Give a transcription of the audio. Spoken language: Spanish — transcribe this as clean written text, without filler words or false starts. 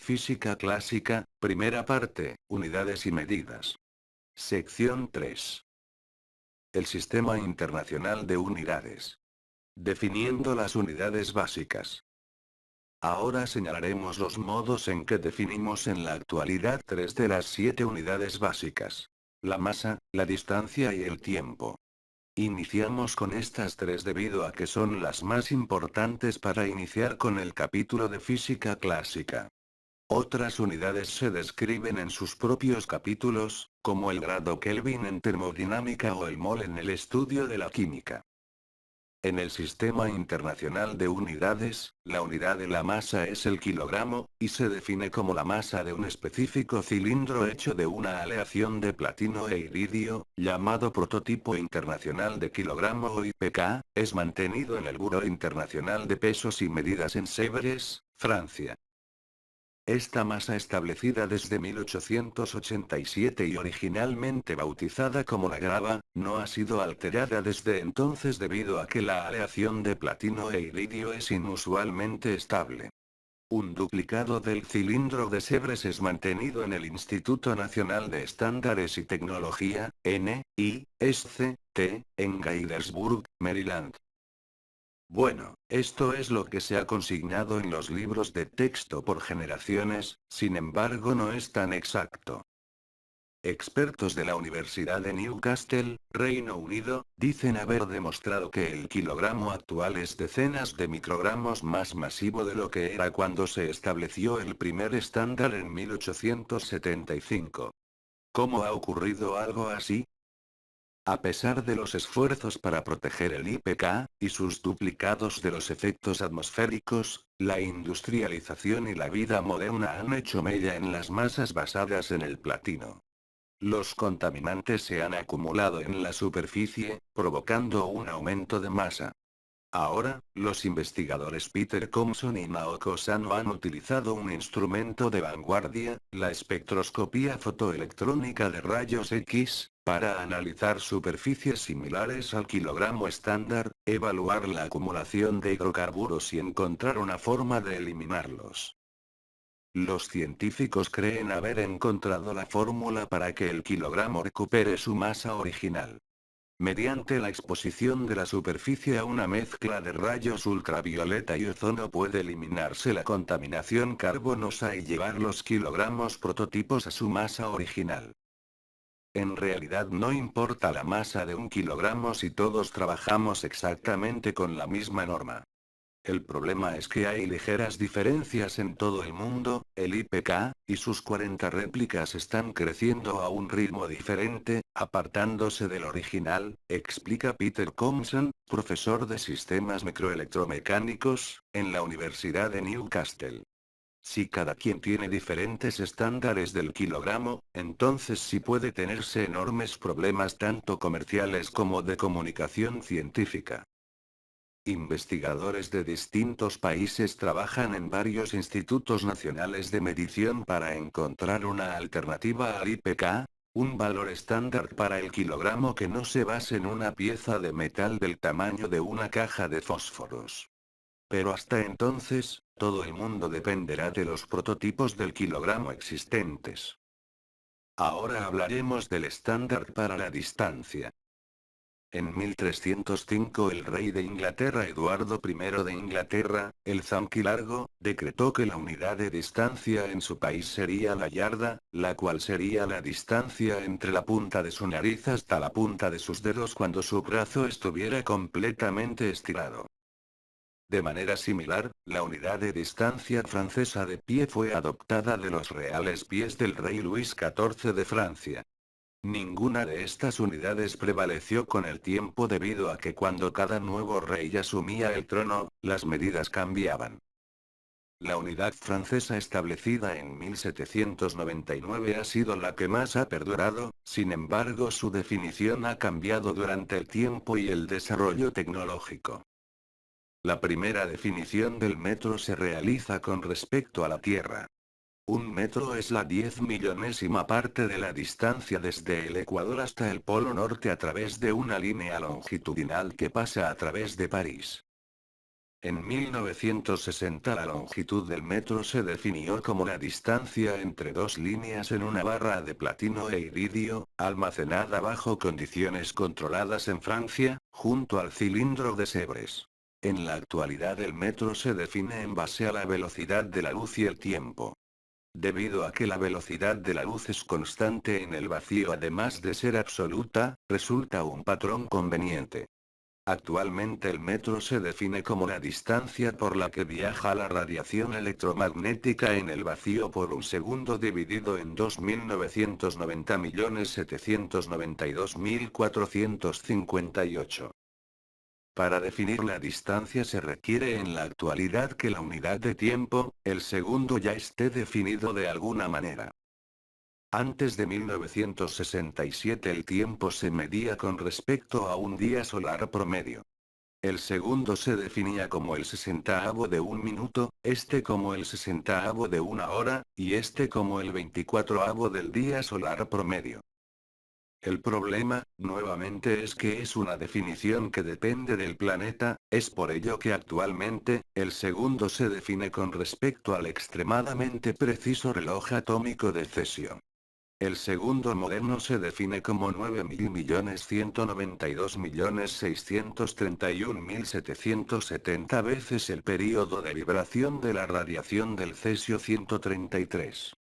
Física clásica, primera parte, unidades y medidas. Sección 3. El Sistema Internacional de Unidades. Definiendo las unidades básicas. Ahora señalaremos los modos en que definimos en la actualidad 3 de las 7 unidades básicas. La masa, la distancia y el tiempo. Iniciamos con estas 3 debido a que son las más importantes para iniciar con el capítulo de física clásica. Otras unidades se describen en sus propios capítulos, como el grado Kelvin en termodinámica o el mol en el estudio de la química. En el Sistema Internacional de Unidades, la unidad de la masa es el kilogramo, y se define como la masa de un específico cilindro hecho de una aleación de platino e iridio, llamado Prototipo Internacional de Kilogramo o IPK, es mantenido en el Buró Internacional de Pesos y Medidas en Sèvres, Francia. Esta masa establecida desde 1887 y originalmente bautizada como la grava, no ha sido alterada desde entonces debido a que la aleación de platino e iridio es inusualmente estable. Un duplicado del cilindro de Sèvres es mantenido en el Instituto Nacional de Estándares y Tecnología, NIST, en Gaithersburg, Maryland. Bueno, esto es lo que se ha consignado en los libros de texto por generaciones, sin embargo no es tan exacto. Expertos de la Universidad de Newcastle, Reino Unido, dicen haber demostrado que el kilogramo actual es decenas de microgramos más masivo de lo que era cuando se estableció el primer estándar en 1875. ¿Cómo ha ocurrido algo así? A pesar de los esfuerzos para proteger el IPK, y sus duplicados de los efectos atmosféricos, la industrialización y la vida moderna han hecho mella en las masas basadas en el platino. Los contaminantes se han acumulado en la superficie, provocando un aumento de masa. Ahora, los investigadores Peter Compson y Naoko Sano han utilizado un instrumento de vanguardia, la espectroscopía fotoelectrónica de rayos X, para analizar superficies similares al kilogramo estándar, evaluar la acumulación de hidrocarburos y encontrar una forma de eliminarlos. Los científicos creen haber encontrado la fórmula para que el kilogramo recupere su masa original. Mediante la exposición de la superficie a una mezcla de rayos ultravioleta y ozono puede eliminarse la contaminación carbonosa y llevar los kilogramos prototipos a su masa original. En realidad no importa la masa de un kilogramo si todos trabajamos exactamente con la misma norma. El problema es que hay ligeras diferencias en todo el mundo, el IPK, y sus 40 réplicas están creciendo a un ritmo diferente, apartándose del original, explica Peter Compson, profesor de sistemas microelectromecánicos, en la Universidad de Newcastle. Si cada quien tiene diferentes estándares del kilogramo, entonces sí puede tenerse enormes problemas tanto comerciales como de comunicación científica. Investigadores de distintos países trabajan en varios institutos nacionales de medición para encontrar una alternativa al IPK, un valor estándar para el kilogramo que no se base en una pieza de metal del tamaño de una caja de fósforos. Pero hasta entonces, todo el mundo dependerá de los prototipos del kilogramo existentes. Ahora hablaremos del estándar para la distancia. En 1305 el rey de Inglaterra Eduardo I de Inglaterra, el Zanquilargo, decretó que la unidad de distancia en su país sería la yarda, la cual sería la distancia entre la punta de su nariz hasta la punta de sus dedos cuando su brazo estuviera completamente estirado. De manera similar, la unidad de distancia francesa de pie fue adoptada de los reales pies del rey Luis XIV de Francia. Ninguna de estas unidades prevaleció con el tiempo debido a que cuando cada nuevo rey asumía el trono, las medidas cambiaban. La unidad francesa establecida en 1799 ha sido la que más ha perdurado, sin embargo su definición ha cambiado durante el tiempo y el desarrollo tecnológico. La primera definición del metro se realiza con respecto a la Tierra. Un metro es la 10.000.000ª parte de la distancia desde el Ecuador hasta el Polo Norte a través de una línea longitudinal que pasa a través de París. En 1960 la longitud del metro se definió como la distancia entre dos líneas en una barra de platino e iridio, almacenada bajo condiciones controladas en Francia, junto al cilindro de Sèvres. En la actualidad el metro se define en base a la velocidad de la luz y el tiempo. Debido a que la velocidad de la luz es constante en el vacío además de ser absoluta, resulta un patrón conveniente. Actualmente el metro se define como la distancia por la que viaja la radiación electromagnética en el vacío por un segundo dividido en 2.990.792.458. Para definir la distancia se requiere en la actualidad que la unidad de tiempo, el segundo, ya esté definido de alguna manera. Antes de 1967 el tiempo se medía con respecto a un día solar promedio. El segundo se definía como el sesentaavo de un minuto, este como el sesentaavo de una hora, y este como el 24avo del día solar promedio. El problema, nuevamente, es que es una definición que depende del planeta, es por ello que actualmente, el segundo se define con respecto al extremadamente preciso reloj atómico de cesio. El segundo moderno se define como 9.192.631.770 veces el período de vibración de la radiación del cesio 133.